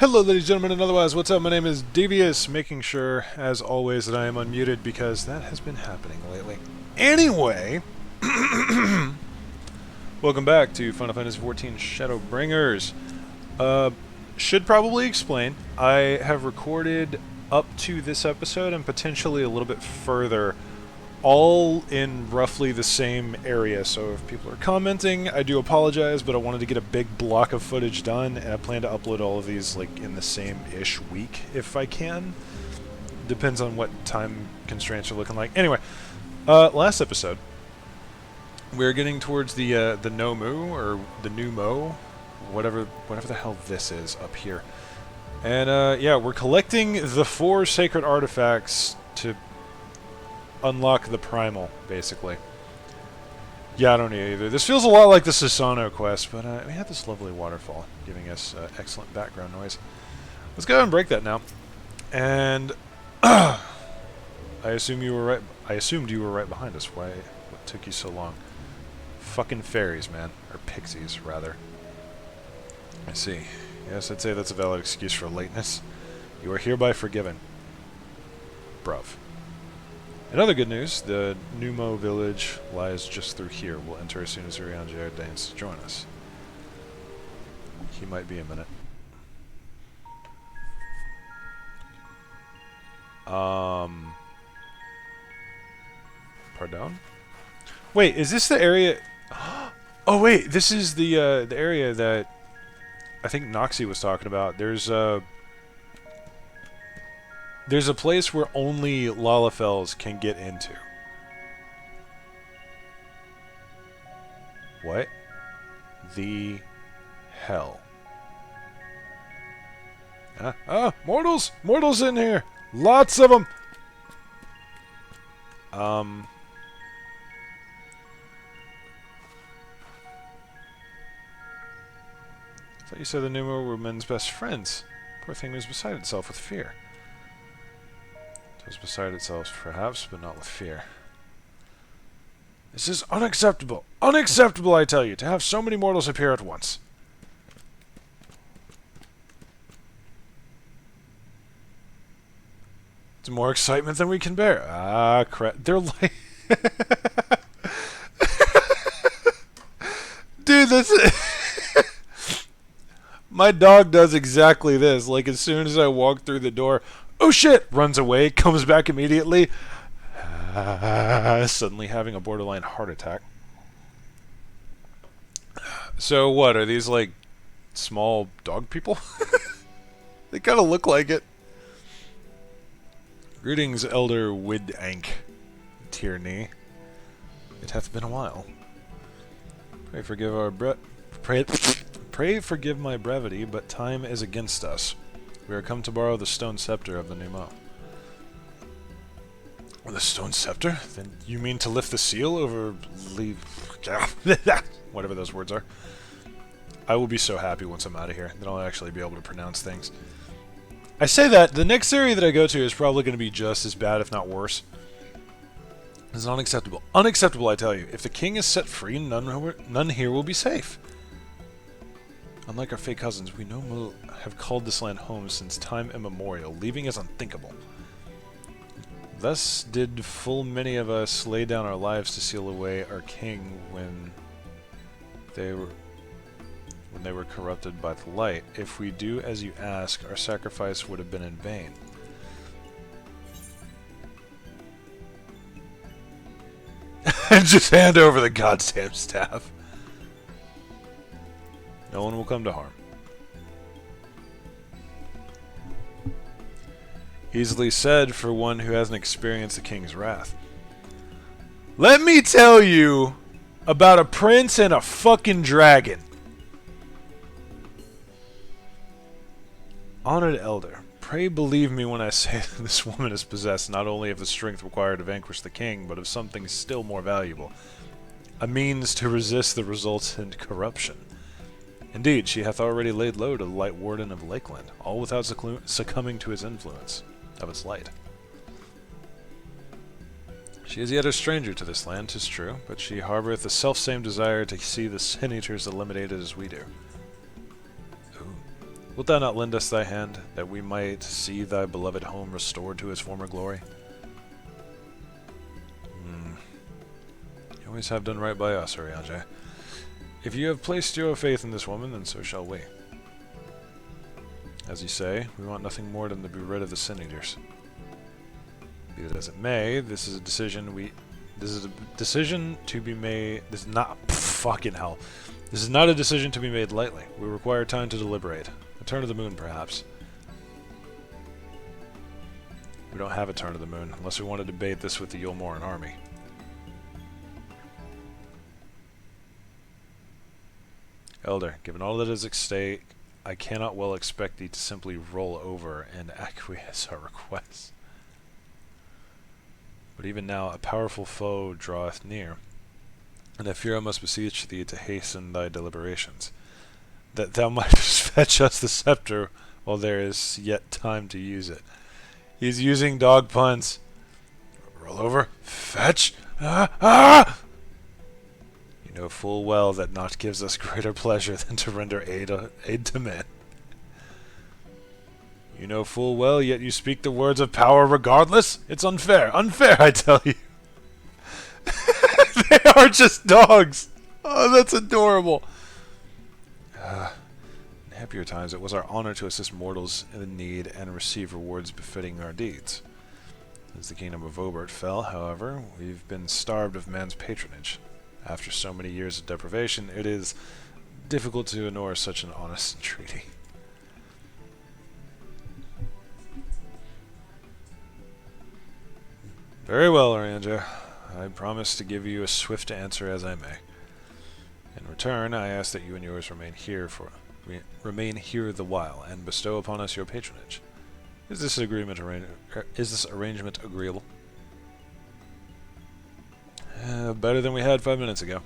Hello ladies and gentlemen and otherwise, what's up? My name is Devious, making sure, as always, that I am unmuted because that has been happening lately. Anyway, welcome back to Final Fantasy XIV Shadowbringers. Should probably explain, I have recorded up to this episode and potentially a little bit further, all in roughly the same area, so if people are commenting, I do apologize, but I wanted to get a big block of footage done, and I plan to upload all of these like in the same-ish week, if I can. Depends on what time constraints are looking like. Anyway, last episode, we're getting towards the Nu Mou, or the Nu Mou, whatever the hell this is up here. And yeah, we're collecting the 4 sacred artifacts to unlock the primal, basically. Yeah, I don't need either. This feels a lot like the Susano quest, but we have this lovely waterfall giving us excellent background noise. Let's go ahead and break that now. And I assumed you were right behind us. What took you so long? Fucking fairies, man, or pixies, rather. I see. Yes, I'd say that's a valid excuse for lateness. You are hereby forgiven, bruv. In other good news, the Nu Mou village lies just through here. We'll enter as soon as Urianger deigns to join us. He might be a minute. Pardon? Wait, is this the area? Oh wait, this is the area that I think Noxie was talking about. There's a place where only Lalafels can get into. What the hell? Mortals! Mortals in here! Lots of them! I thought you said the Nu Mou were men's best friends. Poor thing was beside itself with fear. It was beside itself, perhaps, but not with fear. This is unacceptable! Unacceptable, I tell you, to have so many mortals appear at once! It's more excitement than we can bear. Ah, crap. They're like... Dude, this is... My dog does exactly this. Like, as soon as I walk through the door... Oh shit! Runs away, comes back immediately. Suddenly having a borderline heart attack. So what, are these like small dog people? They kind of look like it. Greetings, Elder Widank Tierney. It hath been a while. Pray forgive our Pray forgive my brevity, but time is against us. We are come to borrow the stone scepter of the Nu Mou. The stone scepter? Then you mean to lift the seal over... whatever those words are. I will be so happy once I'm out of here. Then I'll actually be able to pronounce things. I say that, the next area that I go to is probably going to be just as bad, if not worse. This is unacceptable. Unacceptable, I tell you. If the king is set free, none here will be safe. Unlike our fake cousins, we Nu Mou have called this land home since time immemorial. Leaving is unthinkable. Thus did full many of us lay down our lives to seal away our king when they were corrupted by the light. If we do as you ask, our sacrifice would have been in vain. And just hand over the goddamn staff. No one will come to harm. Easily said for one who hasn't experienced the king's wrath. Let me tell you about a prince and a fucking dragon. Honored Elder, pray believe me when I say that this woman is possessed not only of the strength required to vanquish the king, but of something still more valuable. A means to resist the resultant corruption. Indeed, she hath already laid low to the Light Warden of Lakeland, all without succumbing to his influence, of its light. She is yet a stranger to this land, 'tis true, but she harboureth the self-same desire to see the Sin-Eaters eliminated as we do. Ooh. Wilt thou not lend us thy hand, that we might see thy beloved home restored to its former glory? You always have done right by us, Urianger. If you have placed your faith in this woman, then so shall we. As you say, we want nothing more than to be rid of the Sin Eaters. Be that as it may, this is a decision to be made. This is not fucking hell. This is not a decision to be made lightly. We require time to deliberate. A turn of the moon, perhaps. We don't have a turn of the moon, unless we want to debate this with the Yulmoran army. Elder, given all that is at stake, I cannot well expect thee to simply roll over and acquiesce our requests. But even now a powerful foe draweth near, and I fear I must beseech thee to hasten thy deliberations, that thou mightest fetch us the scepter while there is yet time to use it. He's using dog puns. Roll over, fetch, You know full well that naught gives us greater pleasure than to render aid to men. You know full well, yet you speak the words of power regardless? It's unfair, unfair, I tell you. They are just dogs. Oh, that's adorable. In happier times, it was our honor to assist mortals in need and receive rewards befitting our deeds. As the kingdom of Obert fell, however, we've been starved of man's patronage. After so many years of deprivation, it is difficult to ignore such an honest entreaty. Very well, Urianger. I promise to give you a swift answer as I may. In return, I ask that you and yours remain here the while, and bestow upon us your patronage. Is this arrangement agreeable? Better than we had 5 minutes ago.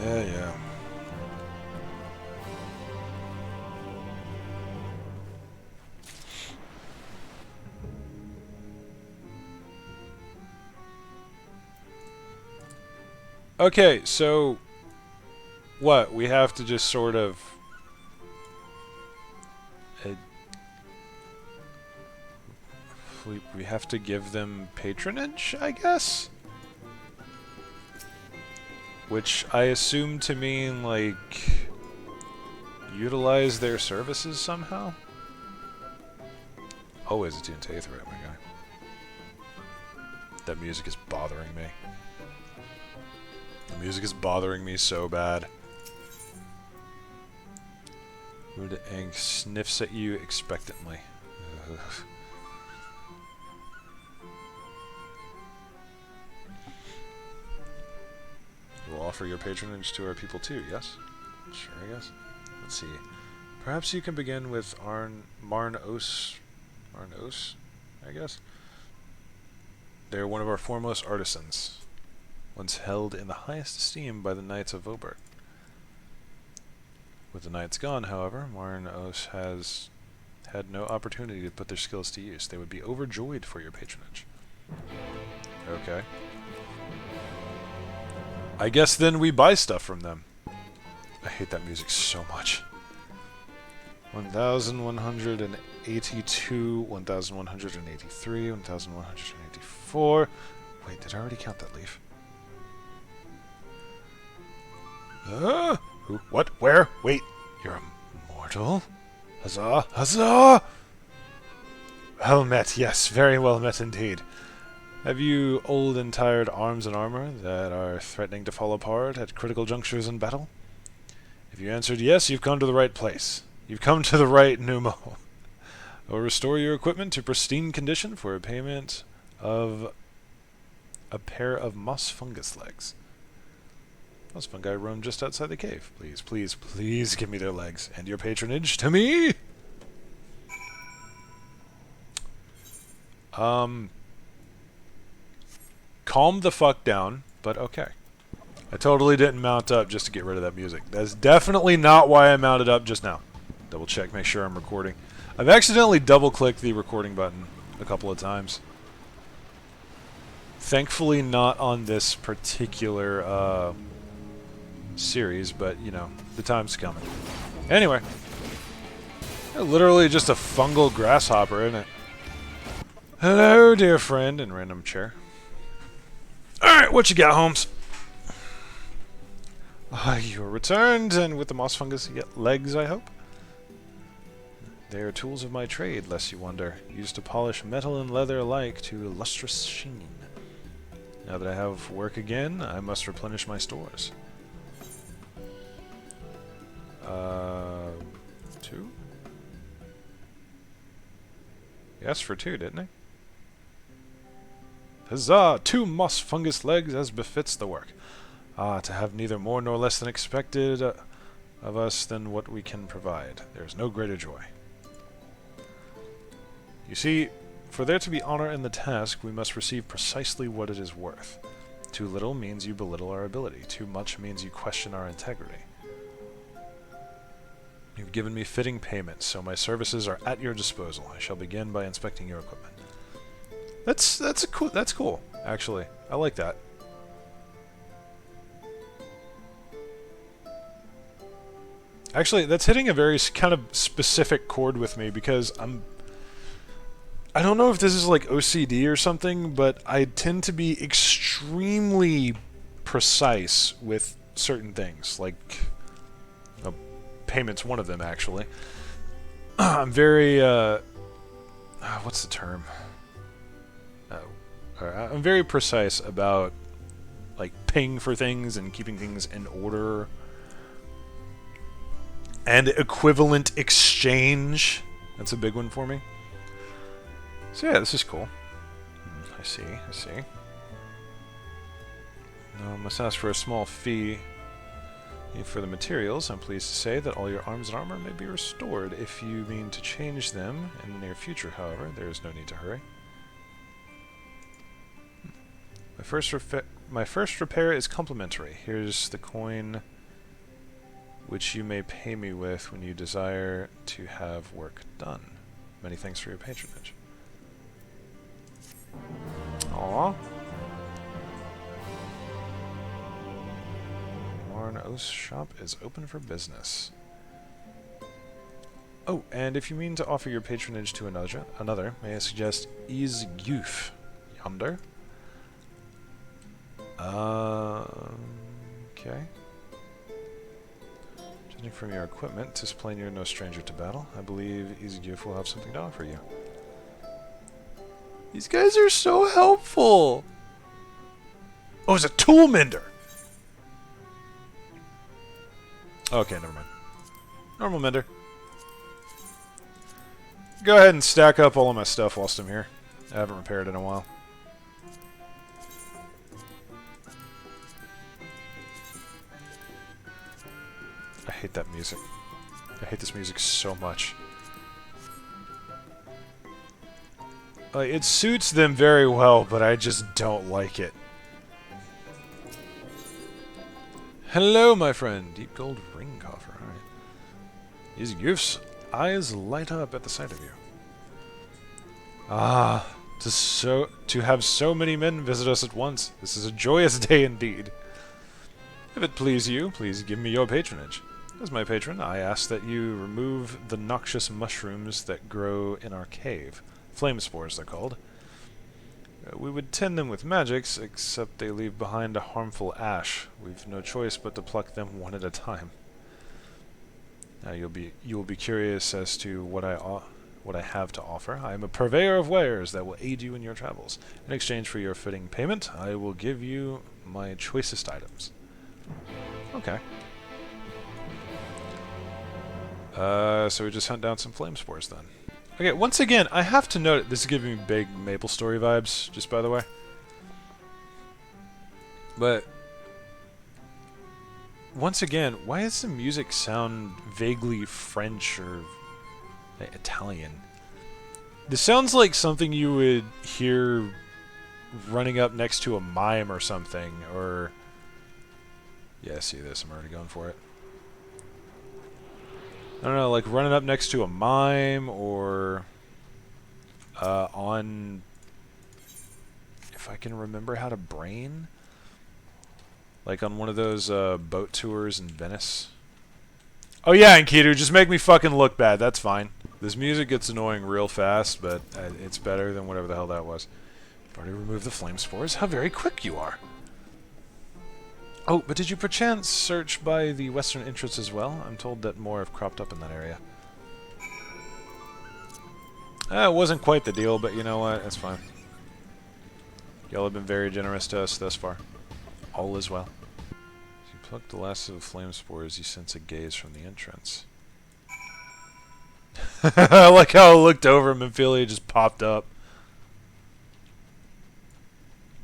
Yeah. Okay, so what? We have to just sort of we have to give them patronage, I guess? Which I assume to mean, like, utilize their services somehow? Always a tune to Aetherite, my guy. That music is bothering me. The music is bothering me so bad. Rude Ink sniffs at you expectantly. Ugh. We'll offer your patronage to our people too, yes? Sure, I guess. Let's see. Perhaps you can begin with Marnos, I guess? They're one of our foremost artisans, once held in the highest esteem by the Knights of Obert. With the Knights gone, however, Marnos has had no opportunity to put their skills to use. They would be overjoyed for your patronage. Okay. I guess then we buy stuff from them. I hate that music so much. 1182, 1183, 1184. Wait, did I already count that leaf? Who? What? Where? Wait, you're immortal? Huzzah! Huzzah! Well met, yes, very well met indeed. Have you old and tired arms and armor that are threatening to fall apart at critical junctures in battle? If you answered yes, you've come to the right place. You've come to the right Nu Mou. I will restore your equipment to pristine condition for a payment of a pair of moss fungus legs. Those fungi roam just outside the cave. Please, please, please give me their legs and your patronage to me! Calm the fuck down, but okay. I totally didn't mount up just to get rid of that music. That's definitely not why I mounted up just now. Double check, make sure I'm recording. I've accidentally double-clicked the recording button a couple of times. Thankfully not on this particular series, but, you know, the time's coming. Anyway. Literally just a fungal grasshopper, isn't it? Hello, dear friend, in random chair. Alright, what you got, Holmes? You're returned, and with the moss fungus legs, I hope? They are tools of my trade, lest you wonder, used to polish metal and leather alike to lustrous sheen. Now that I have work again, I must replenish my stores. 2? He asked for 2, didn't he? Huzzah! 2 moss fungus legs, as befits the work. Ah, to have neither more nor less than expected of us than what we can provide. There is no greater joy. You see, for there to be honor in the task, we must receive precisely what it is worth. Too little means you belittle our ability. Too much means you question our integrity. You've given me fitting payment, so my services are at your disposal. I shall begin by inspecting your equipment. That's cool, actually. I like that. Actually, that's hitting a very kind of specific chord with me because I don't know if this is like OCD or something, but I tend to be extremely precise with certain things. Like, payment's one of them, actually. I'm very, what's the term? I'm very precise about, like, paying for things and keeping things in order. And equivalent exchange. That's a big one for me. So yeah, this is cool. I see. No, must ask for a small fee for the materials. I'm pleased to say that all your arms and armor may be restored. If you mean to change them in the near future, however, there is no need to hurry. My first repair is complimentary. Here's the coin which you may pay me with when you desire to have work done. Many thanks for your patronage. Aww. Marno's shop is open for business. Oh, and if you mean to offer your patronage to another, may I suggest Is Youth yonder? Okay. Judging from your equipment, 'tis plain you're no stranger to battle. I believe Easy Youth will have something to offer you. These guys are so helpful! Oh, it's a tool mender! Okay, never mind. Normal mender. Go ahead and stack up all of my stuff whilst I'm here. I haven't repaired in a while. I hate that music. I hate this music so much. Like, it suits them very well, but I just don't like it. Hello, my friend. Deep gold ring coffer. Alright. These youth's eyes light up at the sight of you. Ah, to have so many men visit us at once. This is a joyous day indeed. If it please you, please give me your patronage. As my patron, I ask that you remove the noxious mushrooms that grow in our cave. Flame spores, they're called. We would tend them with magics, except they leave behind a harmful ash. We've no choice but to pluck them one at a time. Now you will be curious as to what I have to offer. I am a purveyor of wares that will aid you in your travels. In exchange for your fitting payment, I will give you my choicest items. Okay. So we just hunt down some flame spores then. Okay, once again, I have to note, this is giving me big Maple Story vibes, just by the way. But, once again, why does the music sound vaguely French or Italian? This sounds like something you would hear running up next to a mime or something, or... Yeah, see this, I'm already going for it. I don't know, like running up next to a mime, or on, if I can remember how to brain. Like on one of those boat tours in Venice. Oh yeah, Enkidu, just make me fucking look bad. That's fine. This music gets annoying real fast, but it's better than whatever the hell that was. You've already removed the flame spores. How very quick you are. Oh, but did you perchance search by the western entrance as well? I'm told that more have cropped up in that area. It wasn't quite the deal, but you know what? It's fine. Y'all have been very generous to us thus far. All is well. As you pluck the last of the flame spores, you sense a gaze from the entrance. I like how I looked over, Minfillia just popped up.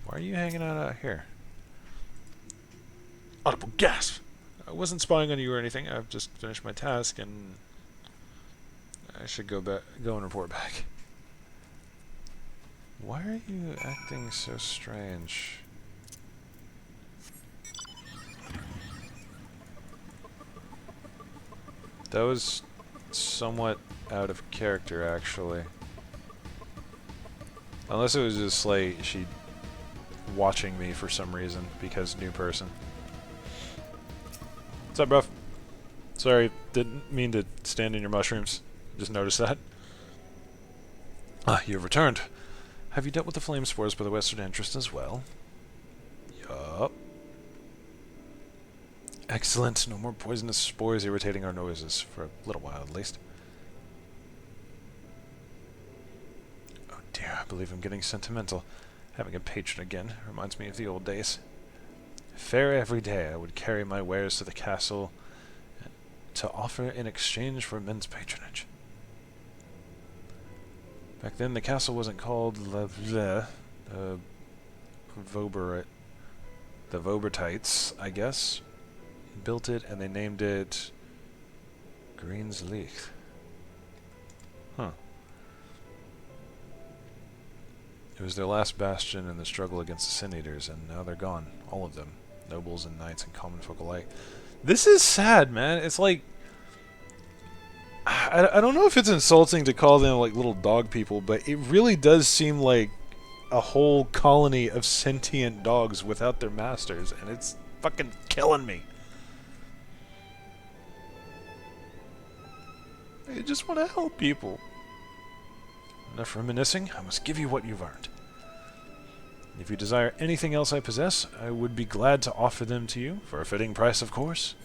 Why are you hanging out here? Audible gasp! I wasn't spying on you or anything. I've just finished my task, and I should go and report back. Why are you acting so strange? That was somewhat out of character, actually. Unless it was just like she watching me for some reason because new person. What's up, bruv? Sorry, didn't mean to stand in your mushrooms. Just noticed that. Ah, you've returned. Have you dealt with the flame spores by the western entrance as well? Yup. Excellent. No more poisonous spores irritating our noses, for a little while at least. Oh dear, I believe I'm getting sentimental. Having a patron again reminds me of the old days. Fair every day I would carry my wares to the castle to offer in exchange for men's patronage. Back then the castle wasn't called the Vobertites, I guess. Built it and they named it Green's Leith. Huh. It was their last bastion in the struggle against the Sin Eaters, and now they're gone. All of them. Nobles and knights and common folk alike. This is sad, man. It's like... I don't know if it's insulting to call them like little dog people, but it really does seem like a whole colony of sentient dogs without their masters, and it's fucking killing me. I just want to help people. Enough reminiscing, I must give you what you've earned. If you desire anything else I possess, I would be glad to offer them to you, for a fitting price, of course.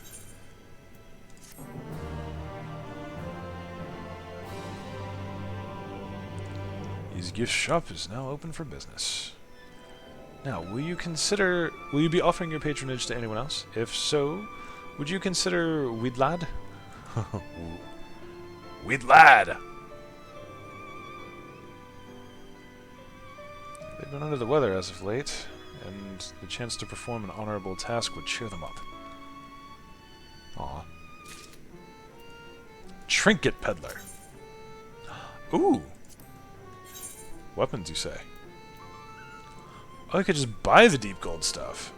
His gift shop is now open for business. Now, will you be offering your patronage to anyone else? If so, would you consider Widlad? Widlad! They've been under the weather as of late, and the chance to perform an honorable task would cheer them up. Aw. Trinket Peddler. Ooh! Weapons, you say? Oh, I could just buy the deep gold stuff.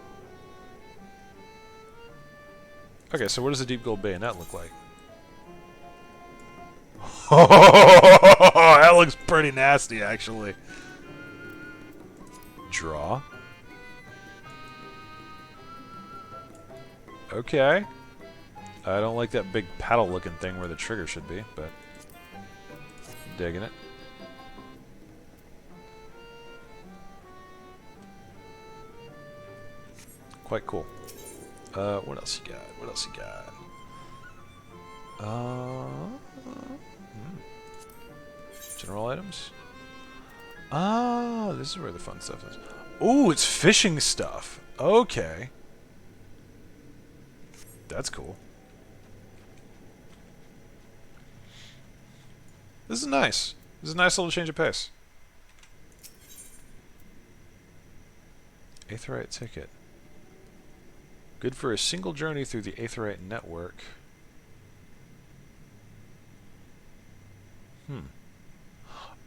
Okay, so what does the deep gold bayonet look like? Oh, that looks pretty nasty, actually. Draw. Okay. I don't like that big paddle-looking thing where the trigger should be, but... digging it. Quite cool. What else you got? What else you got? General items? Ah, this is where the fun stuff is. Ooh, it's fishing stuff. Okay. That's cool. This is nice. This is a nice little change of pace. Aetheryte ticket. Good for a single journey through the Aetheryte network.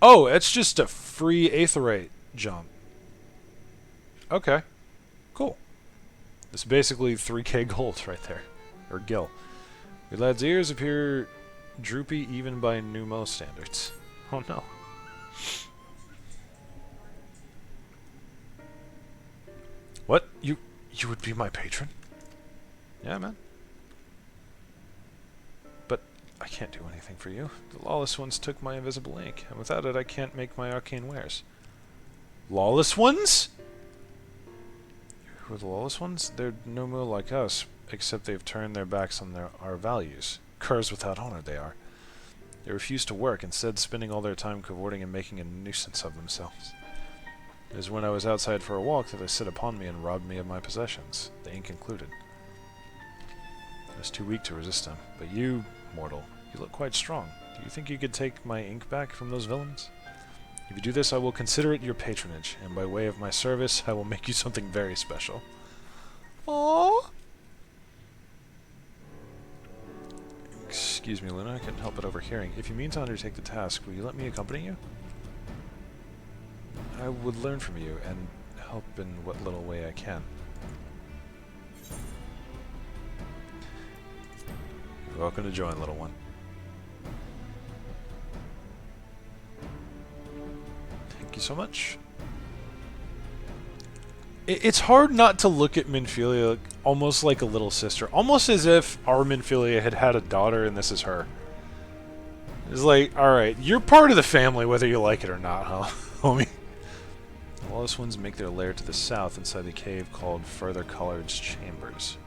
Oh, it's just a free Aetheryte jump. Okay. Cool. It's basically 3k gold right there. Or gil. Your lad's ears appear droopy even by Nu Mou standards. Oh no. What? You would be my patron? Yeah, man. But I can't do anything for you. The lawless ones took my invisible ink, and without it I can't make my arcane wares. Lawless ones? Who are the lawless ones? They're Nu Mou like us, except they've turned their backs on our values. Curs without honor they are. They refuse to work, instead spending all their time cavorting and making a nuisance of themselves. It was when I was outside for a walk that they set upon me and robbed me of my possessions, the ink included. I was too weak to resist them, but you, mortal, you look quite strong. Do you think you could take my ink back from those villains? If you do this, I will consider it your patronage, and by way of my service, I will make you something very special. Aww. Excuse me, Luna, I couldn't help but overhearing. If you mean to undertake the task, will you let me accompany you? I would learn from you, and help in what little way I can. You're welcome to join, little one. Thank you so much. It's hard not to look at Minfillia almost like a little sister. Almost as if our Minfillia had had a daughter and this is her. It's like, alright, you're part of the family whether you like it or not, huh, homie? The lawless ones make their lair to the south inside the cave called Further Collard's Chambers.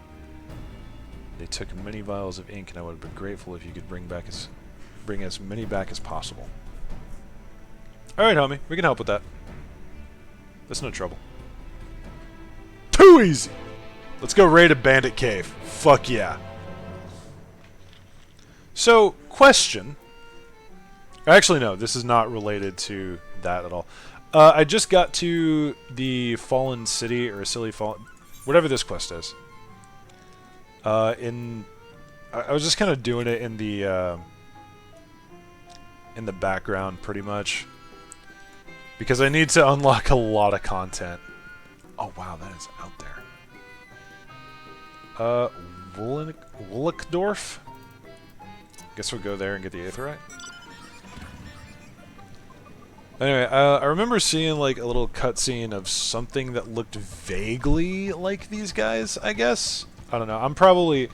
They took many vials of ink and I would have been grateful if you could bring as many back as possible. Alright, homie, we can help with that. That's no trouble. Too easy! Let's go raid a bandit cave. Fuck yeah. So, question. Actually, no, this is not related to that at all. I just got to the Fallen City, or Silly Fallen... whatever this quest is. I was just kind of doing it in the background, pretty much. Because I need to unlock a lot of content. Oh wow, that is out there. Wollickdorf? Guess we'll go there and get the Aetherite. Anyway, I remember seeing like a little cutscene of something that looked vaguely like these guys, I guess. I don't know, I'm probably...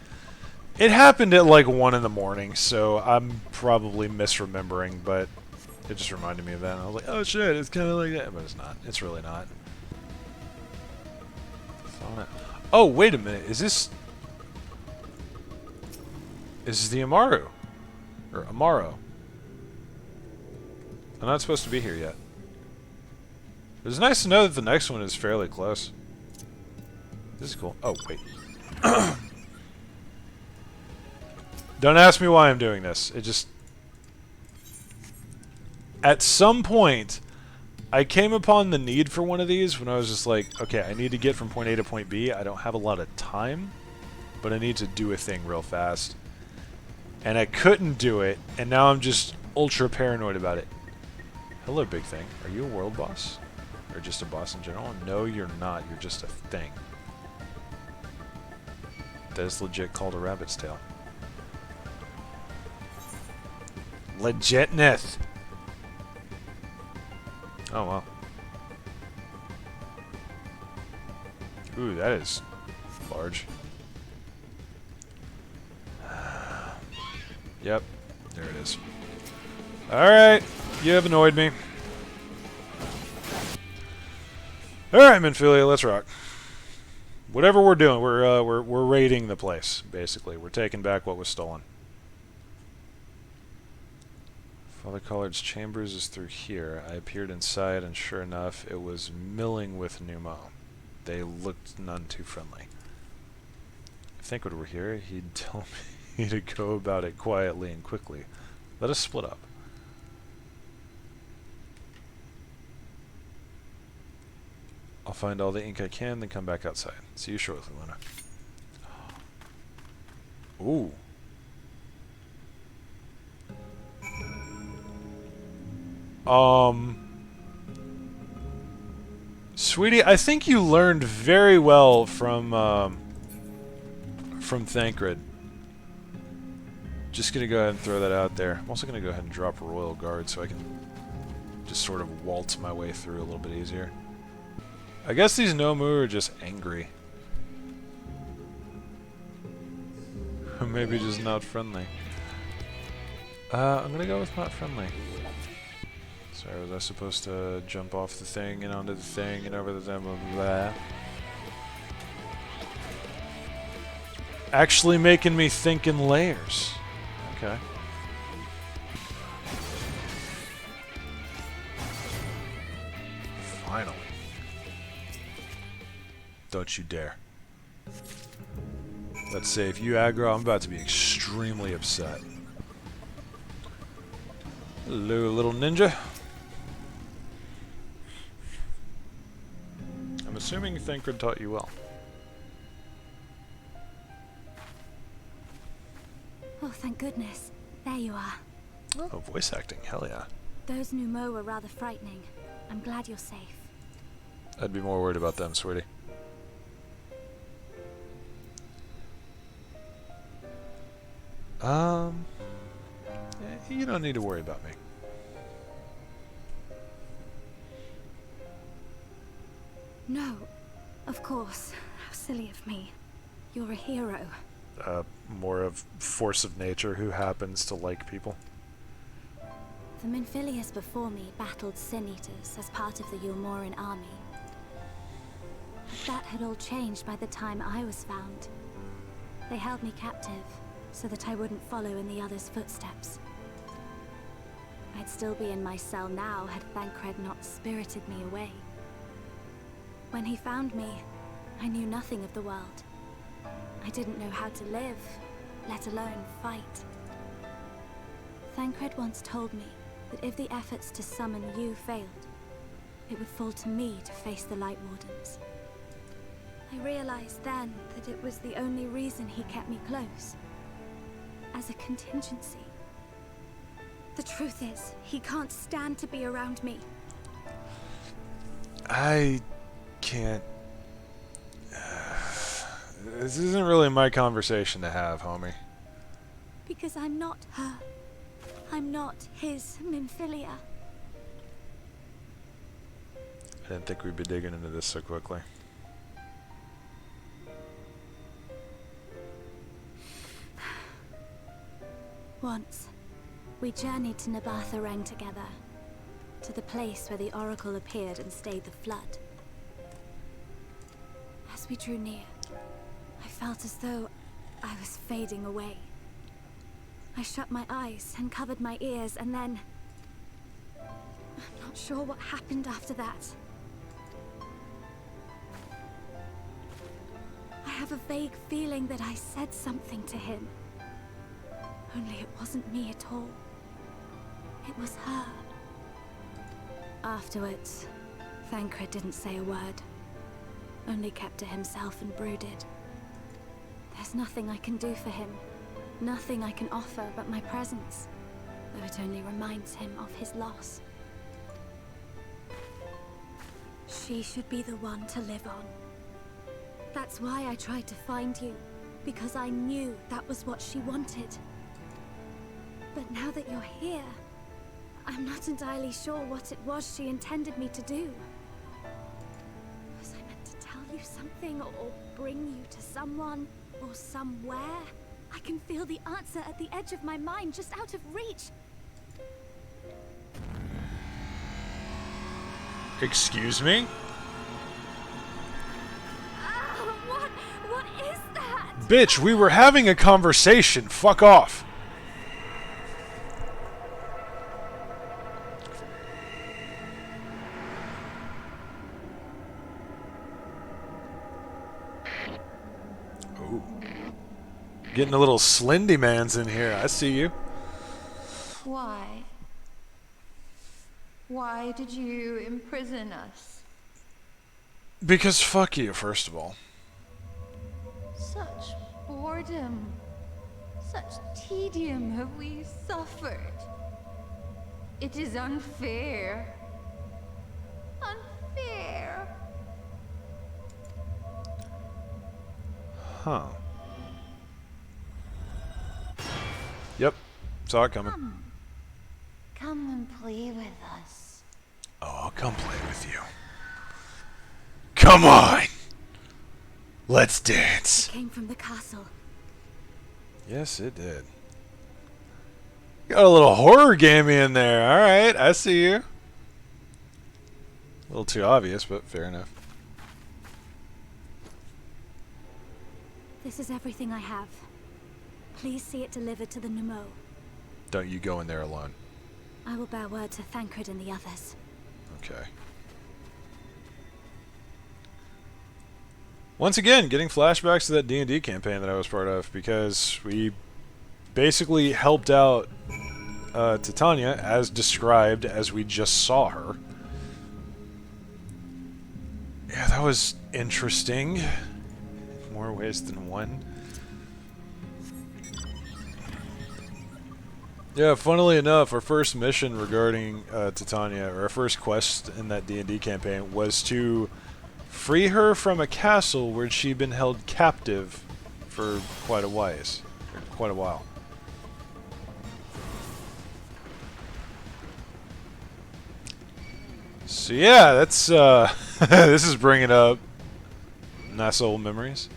It happened at like 1 in the morning, so I'm probably misremembering, but it just reminded me of that, and I was like, oh shit, it's kind of like that, but it's not. It's really not. Oh, wait a minute. Is this the Amaro? Or Amaro. I'm not supposed to be here yet. It's nice to know that the next one is fairly close. This is cool. Oh, wait. Don't ask me why I'm doing this. It just... At some point... I came upon the need for one of these when I was just like, okay, I need to get from point A to point B. I don't have a lot of time, but I need to do a thing real fast. And I couldn't do it, and now I'm just ultra paranoid about it. Hello, big thing. Are you a world boss? Or just a boss in general? No, you're not. You're just a thing. That is legit called a rabbit's tail. Legitness! Oh, wow. Ooh, that is large. Yep, there it is. Alright, you have annoyed me. Alright, Minfillia, let's rock. Whatever we're doing, we're raiding the place, basically. We're taking back what was stolen. Father Collard's chambers is through here. I appeared inside, and sure enough, it was milling with Nu Mou. They looked none too friendly. I think when we're here, he'd tell me to go about it quietly and quickly. Let us split up. I'll find all the ink I can, then come back outside. See you shortly, Luna. Ooh. Sweetie, I think you learned very well from Thancred. Just gonna go ahead and throw that out there. I'm also gonna go ahead and drop a Royal Guard so I can just sort of waltz my way through a little bit easier. I guess these Nu Mou are just angry. Maybe just not friendly. I'm gonna go with not friendly. Sorry, was I supposed to jump off the thing and onto the thing and over the thing? Blah, blah, blah. Actually making me think in layers. Okay. Finally. Don't you dare. Let's say if you aggro, I'm about to be extremely upset. Hello, little ninja. I'm assuming Thancred taught you well. Oh, thank goodness. There you are. Oh, voice acting. Hell yeah. Those Nu Mou were rather frightening. I'm glad you're safe. I'd be more worried about them, sweetie. You don't need to worry about me. No, of course. How silly of me. You're a hero. More of force of nature who happens to like people. The Minfillias before me battled Sin Eaters as part of the Yulmoran army. That had all changed by the time I was found. They held me captive, so that I wouldn't follow in the others' footsteps. I'd still be in my cell now had Thancred not spirited me away. When he found me, I knew nothing of the world. I didn't know how to live, let alone fight. Thancred once told me that if the efforts to summon you failed, it would fall to me to face the Light Wardens. I realized then that it was the only reason he kept me close. As a contingency. The truth is, he can't stand to be around me. I can't... This isn't really my conversation to have, homie. Because I'm not her. I'm not his Minfillia. I didn't think we'd be digging into this so quickly. Once, we journeyed to Nabatha together, to the place where the Oracle appeared and stayed the flood. As we drew near, I felt as though I was fading away. I shut my eyes and covered my ears, and then... I'm not sure what happened after that. I have a vague feeling that I said something to him. Only it wasn't me at all. It was her. Afterwards, Thancred didn't say a word. Only kept to himself and brooded. There's nothing I can do for him. Nothing I can offer but my presence. Though it only reminds him of his loss. She should be the one to live on. That's why I tried to find you. Because I knew that was what she wanted. But now that you're here, I'm not entirely sure what it was she intended me to do. Was I meant to tell you something, or bring you to someone, or somewhere? I can feel the answer at the edge of my mind, just out of reach. Excuse me? What is that? Bitch, we were having a conversation. Fuck off. Ooh. Getting a little Slendy Man's in here. I see you. Why? Why did you imprison us? Because fuck you, first of all. Such boredom, such tedium have we suffered. It is unfair. Unfair. Huh. Yep. Saw it coming. Come and play with us. Oh, I'll come play with you. Come on! Let's dance. It came from the castle. Yes, it did. Got a little horror gamey in there. Alright, I see you. A little too obvious, but fair enough. This is everything I have. Please see it delivered to the Nu Mou. Don't you go in there alone. I will bear word to Thancred and the others. Okay. Once again, getting flashbacks to that D&D campaign that I was part of, because we basically helped out Titania as described as we just saw her. Yeah, that was interesting. In more ways than one. Yeah, funnily enough, our first mission regarding Titania, or our first quest in that D&D campaign, was to free her from a castle where she'd been held captive for quite a while. So yeah, that's this is bringing up nice old memories.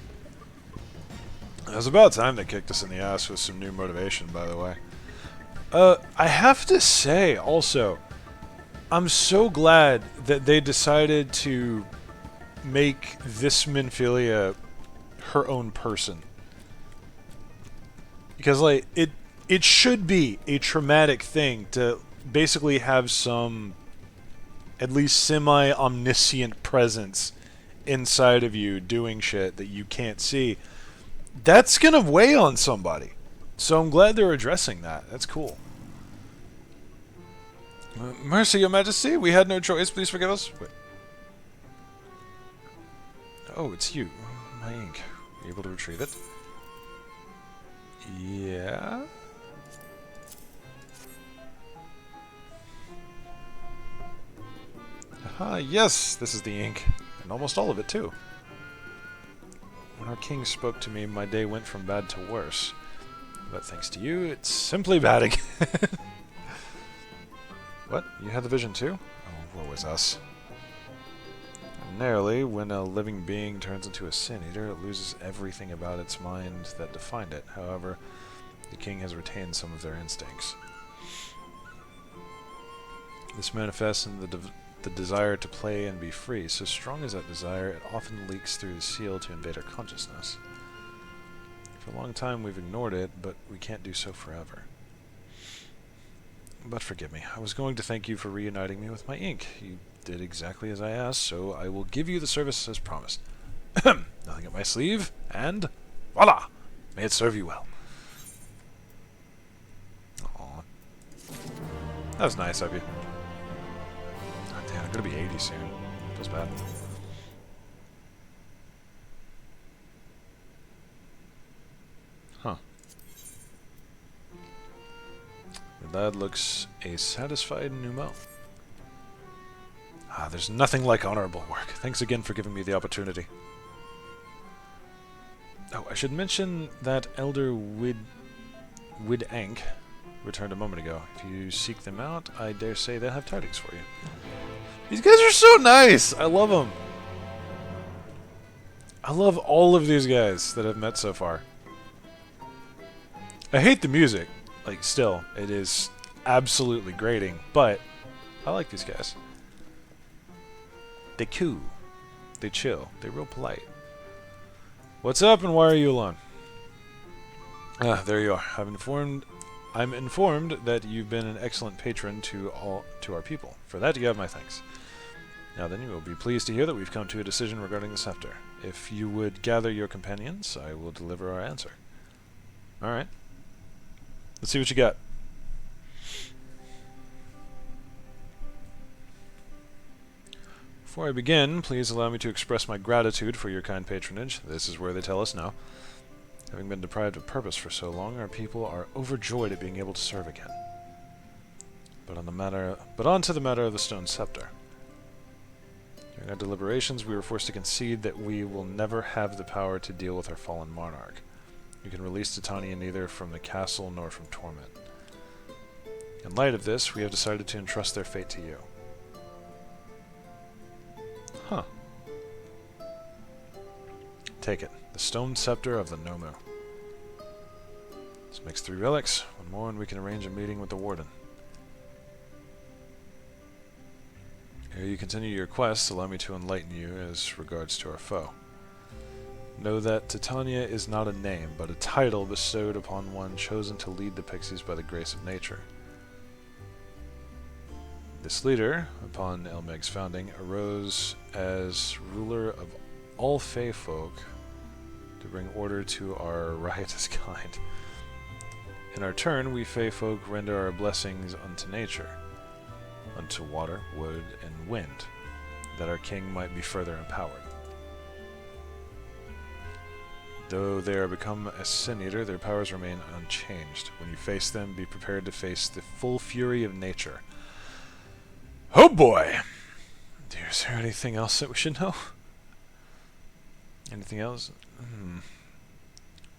It was about time they kicked us in the ass with some new motivation, by the way. I have to say, also, I'm so glad that they decided to make this Minfillia her own person. Because, like, it should be a traumatic thing to basically have some, at least semi-omniscient presence inside of you doing shit that you can't see. That's gonna weigh on somebody. So I'm glad they're addressing that. That's cool. Mercy, Your Majesty, we had no choice. Please forgive us. Wait. Oh, it's you. My ink. Are you able to retrieve it? Yeah? Aha, yes! This is the ink. And almost all of it, too. When our king spoke to me, my day went from bad to worse. But thanks to you, it's simply bad again. What? You had the vision too? Oh, woe is us. Ordinarily, when a living being turns into a sin eater, it loses everything about its mind that defined it. However, the king has retained some of their instincts. This manifests in the desire to play and be free. So strong is that desire, it often leaks through the seal to invade our consciousness. For a long time we've ignored it, but we can't do so forever. But forgive me, I was going to thank you for reuniting me with my ink. You did exactly as I asked, so I will give you the service as promised. Nothing up my sleeve, and voila! May it serve you well. Aww. That was nice of you. Oh, damn, I'm gonna be 80 soon. Feels bad. Huh. The lad looks a satisfied Nu Mou. Ah, there's nothing like honorable work. Thanks again for giving me the opportunity. Oh, I should mention that Elder Widank returned a moment ago. If you seek them out, I dare say they'll have tidings for you. These guys are so nice! I love them. I love all of these guys that I've met so far. I hate the music. Like, still, it is absolutely grating, but I like these guys. They cool. They chill. They're real polite. What's up and why are you alone? Ah, there you are. I'm informed that you've been an excellent patron to our people. For that you have my thanks. Now then, you will be pleased to hear that we've come to a decision regarding the scepter. If you would gather your companions, I will deliver our answer. Alright. Let's see what you got. Before I begin, please allow me to express my gratitude for your kind patronage. This is where they tell us now. Having been deprived of purpose for so long, our people are overjoyed at being able to serve again. But on to the matter of the stone scepter. During our deliberations, we were forced to concede that we will never have the power to deal with our fallen monarch. You can release Titania neither from the castle nor from torment. In light of this, we have decided to entrust their fate to you. Huh. Take it. The stone scepter of the Nu Mou. This makes 3 relics. One more and we can arrange a meeting with the warden. Ere you continue your quest, allow me to enlighten you as regards to our foe. Know that Titania is not a name, but a title bestowed upon one chosen to lead the pixies by the grace of nature. This leader, upon Elmeg's founding, arose as ruler of all Fey folk to bring order to our riotous kind. In our turn, we Fey folk render our blessings unto nature, unto water, wood, and wind, that our king might be further empowered. Though they are become a sin eater, their powers remain unchanged. When you face them, be prepared to face the full fury of nature. Oh boy! Is there anything else that we should know? Anything else?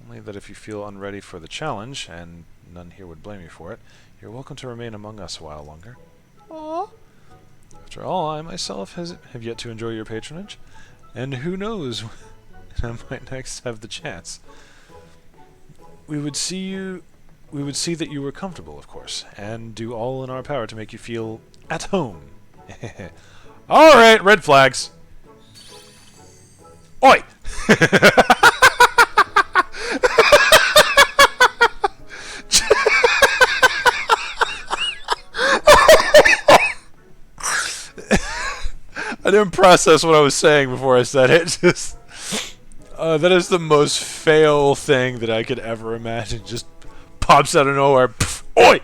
Only that if you feel unready for the challenge, and none here would blame you for it, you're welcome to remain among us a while longer. Aww. After all, I myself have yet to enjoy your patronage, and who knows when I might next have the chance. We would see that you were comfortable, of course, and do all in our power to make you feel at home. Alright, red flags. Oi! I didn't process what I was saying before I said it. Just that is the most fail thing that I could ever imagine. Just pops out of nowhere. Pff, oi!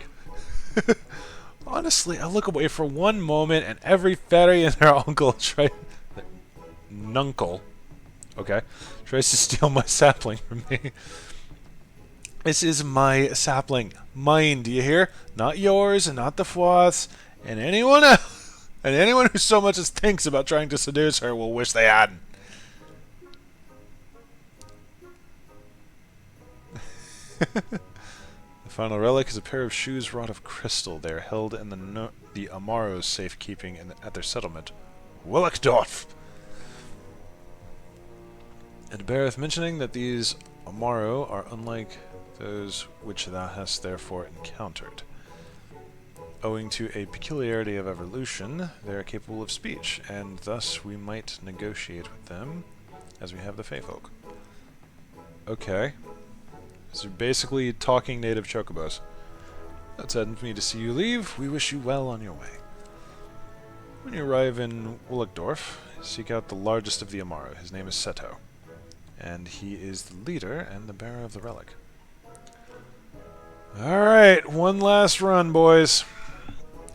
Honestly, I look away for one moment and every fairy and their uncle nuncle, okay, tries to steal my sapling from me. This is my sapling. Mine, do you hear? Not yours and not the Fourth's and anyone else. And anyone who so much as thinks about trying to seduce her will wish they hadn't. The final relic is a pair of shoes wrought of crystal. They are held in the Amaro's safekeeping at their settlement, Willockdorf. It beareth mentioning that these Amaro are unlike those which thou hast therefore encountered. Owing to a peculiarity of evolution, they are capable of speech, and thus we might negotiate with them as we have the Fey folk. Okay. So basically talking native chocobos. That saddens me to see you leave. We wish you well on your way. When you arrive in Willockdorf, seek out the largest of the Amaro. His name is Seto, and he is the leader and the bearer of the relic. Alright, one last run, boys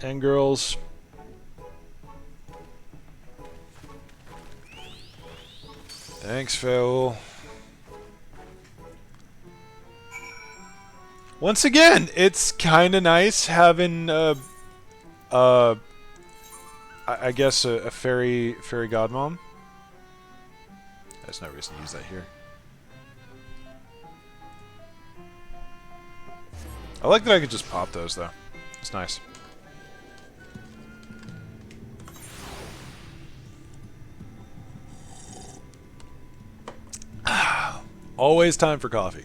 and girls. Thanks, Phil. Once again, it's kind of nice having, I guess a fairy godmom. There's no reason to use that here. I like that I could just pop those, though. It's nice. Always time for coffee.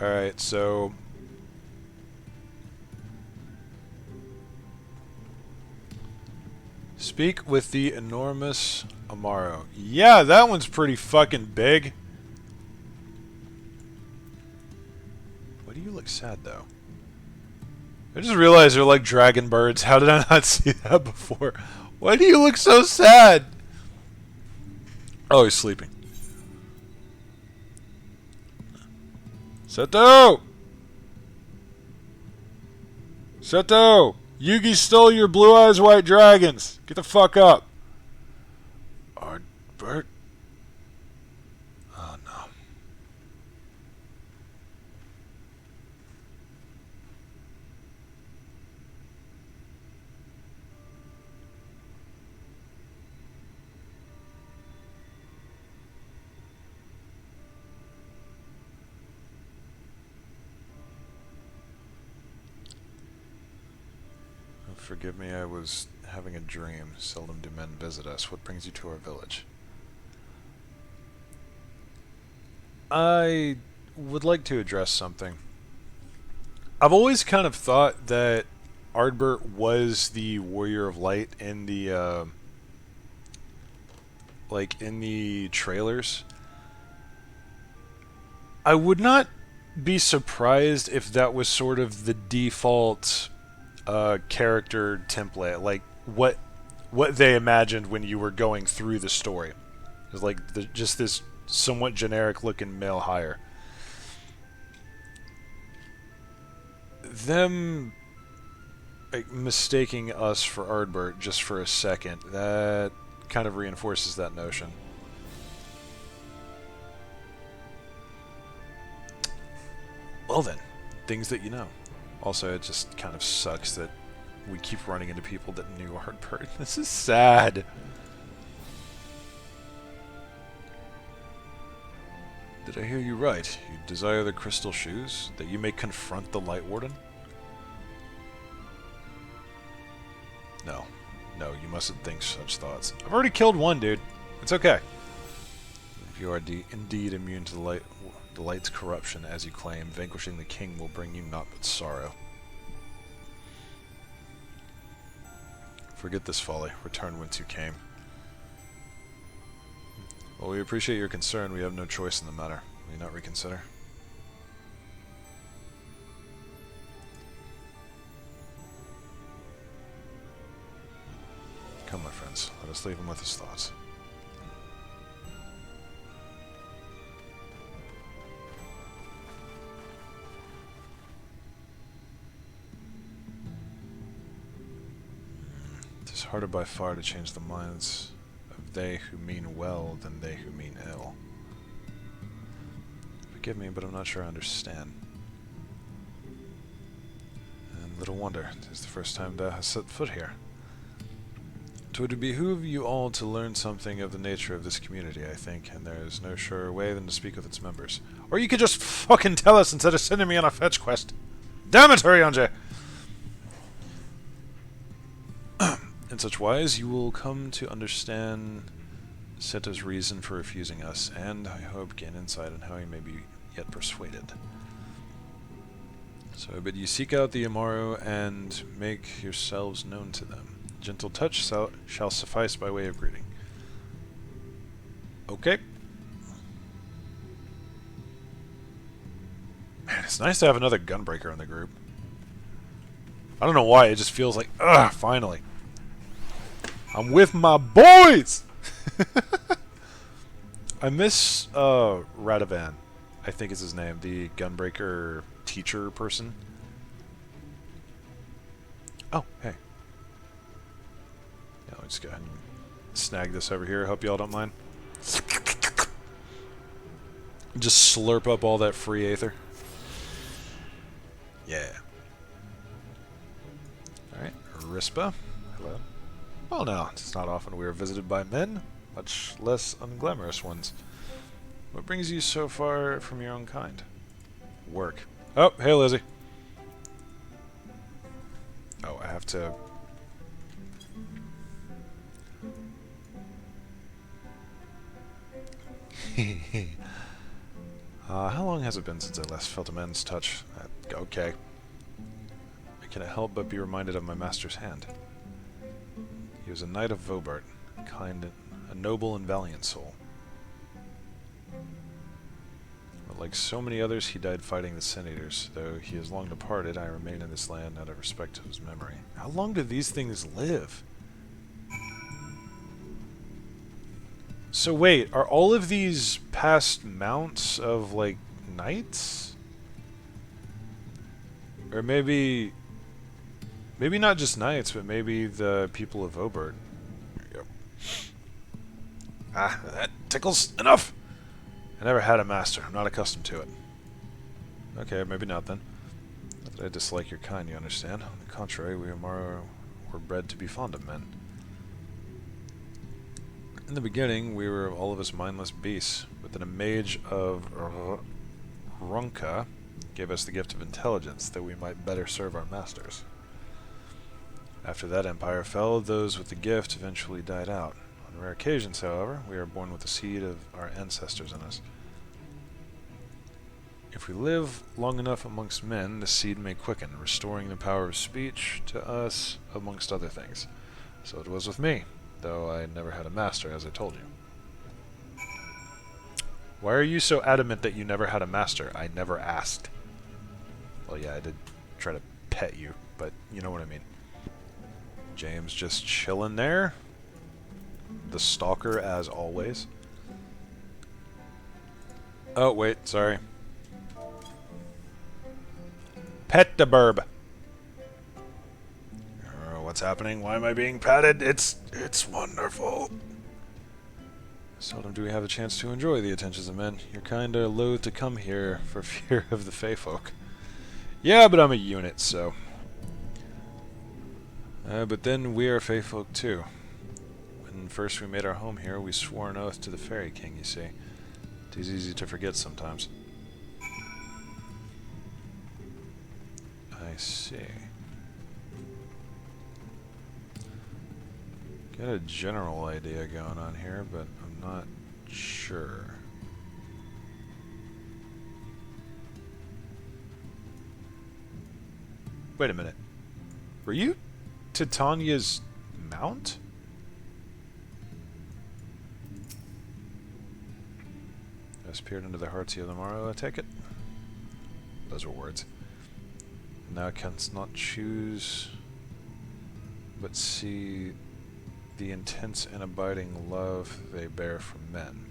Alright, so... Speak with the enormous Amaro. Yeah, that one's pretty fucking big. Why do you look sad, though? I just realized they're like dragon birds. How did I not see that before? Why do you look so sad? Oh, he's sleeping. Seto! Seto! Yugi stole your blue eyes white dragons. Get the fuck up. Bert? Oh no. Forgive me, I was having a dream. Seldom do men visit us. What brings you to our village? I would like to address something. I've always kind of thought that Ardbert was the Warrior of Light in the like in the trailers. I would not be surprised if that was sort of the default character template, like what they imagined when you were going through the story. It was like just this somewhat generic looking male hire. Them like, mistaking us for Ardbert just for a second, that kind of reinforces that notion. Well then, things that you know. Also, it just kind of sucks that we keep running into people that knew Ardbert. This is sad. Did I hear you right? You desire the crystal shoes, that you may confront the Light Warden? No. No, you mustn't think such thoughts. I've already killed one, dude. It's okay. If you are indeed immune to the Light's corruption, as you claim, vanquishing the king will bring you naught but sorrow. Forget this folly. Return whence you came. Well, we appreciate your concern. We have no choice in the matter. Will you not reconsider? Come, my friends. Let us leave him with his thoughts. It is harder by far to change the minds of they who mean well than they who mean ill. Forgive me, but I'm not sure I understand. And little wonder, 'tis the first time thou hast set foot here. 'Twould behoove you all to learn something of the nature of this community, I think, and there is no surer way than to speak with its members. Or you could just fucking tell us instead of sending me on a fetch quest. Damn it, Hurryonja! In such wise, you will come to understand Seta's reason for refusing us, and, I hope, gain insight on how he may be yet persuaded. So I bid you seek out the Amaro and make yourselves known to them. Gentle touch shall suffice by way of greeting. Okay. Man, it's nice to have another gunbreaker in the group. I don't know why, it just feels like, finally. I'm with my boys! I miss Radovan, I think is his name, the gunbreaker teacher person. Oh, hey. Yeah, let's go ahead and snag this over here. Hope y'all don't mind. Just slurp up all that free aether. Yeah. Alright, Rispa. Hello. Well, now, it's not often we are visited by men, much less unglamorous ones. What brings you so far from your own kind? Work. Oh, hey, Lizzie. Oh, I have to... how long has it been since I last felt a man's touch? Okay. I cannot help but be reminded of my master's hand. He was a knight of Vobart, a noble and valiant soul. But like so many others, he died fighting the Sin Eaters. Though he is long departed, I remain in this land out of respect to his memory. How long do these things live? So wait, are all of these past mounts of, like, knights? Or maybe not just knights, but maybe the people of Vobart. Yep. Ah, that tickles. Enough! I never had a master. I'm not accustomed to it. Okay, maybe not then. Not that I dislike your kind, you understand. On the contrary, we Amaro were bred to be fond of men. In the beginning, we were all of us mindless beasts, but then a mage of Ronka gave us the gift of intelligence, that we might better serve our masters. After that empire fell, those with the gift eventually died out. On rare occasions, however, we are born with the seed of our ancestors in us. If we live long enough amongst men, the seed may quicken, restoring the power of speech to us, amongst other things. So it was with me, though I never had a master, as I told you. Why are you so adamant that you never had a master? I never asked. Well, yeah, I did try to pet you, but you know what I mean. James just chilling there. The stalker, as always. Oh, wait, sorry. Pet the burb. What's happening? Why am I being patted? It's wonderful. Seldom do we have a chance to enjoy the attentions of men. You're kinda loath to come here for fear of the Fey folk. Yeah, but I'm a unit, so. But then we are Fey folk too. When first we made our home here, we swore an oath to the Fairy King, you see. It is easy to forget sometimes. I see. Got a general idea going on here, but I'm not sure. Wait a minute. Were you Titania's mount? Has peered into the hearts of the Amaro, I take it? Those were words. Now canst not choose, but see the intense and abiding love they bear from men.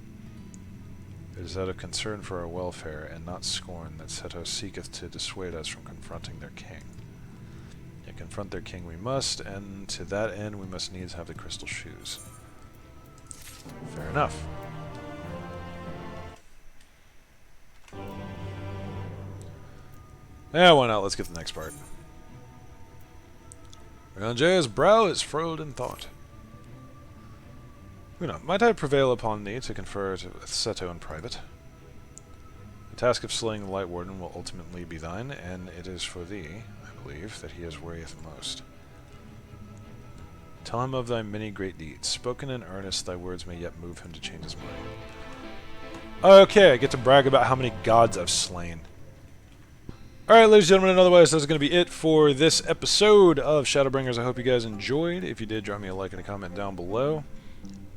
It is out of concern for our welfare, and not scorn, that Seto seeketh to dissuade us from confronting their king. Yet confront their king we must, and to that end we must needs have the crystal shoes. Fair enough. Yeah, why not? Let's get the next part. Ranger's brow is furrowed in thought. Might I prevail upon thee to confer with Seto in private? The task of slaying the Light Warden will ultimately be thine, and it is for thee, I believe, that he is worrieth most. Tell him of thy many great deeds. Spoken in earnest, thy words may yet move him to change his mind. Okay, I get to brag about how many gods I've slain. Alright, ladies and gentlemen, and otherwise, that's going to be it for this episode of Shadowbringers. I hope you guys enjoyed. If you did, drop me a like and a comment down below.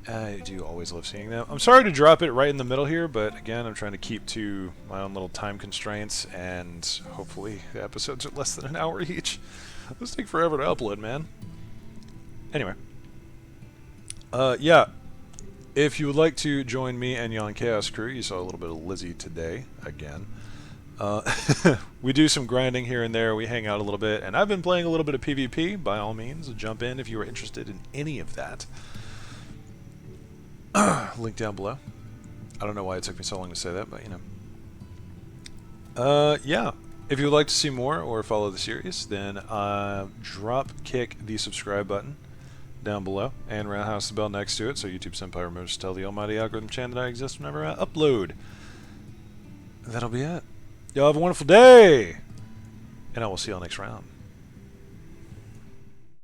I do always love seeing them. I'm sorry to drop it right in the middle here, but again, I'm trying to keep to my own little time constraints, and hopefully the episodes are less than an hour each. Those take forever to upload, man. Anyway. Yeah. If you would like to join me and Yon Chaos Crew, you saw a little bit of Lizzie today, again. We do some grinding here and there, we hang out a little bit, and I've been playing a little bit of PvP. By all means, jump in if you are interested in any of that. Link down below. I don't know why it took me so long to say that, but you know. Yeah. If you would like to see more or follow the series, then kick the subscribe button down below and roundhouse the bell next to it so YouTube Senpai remembers to tell the almighty algorithm chan that I exist whenever I upload. That'll be it. Y'all have a wonderful day! And I will see y'all next round.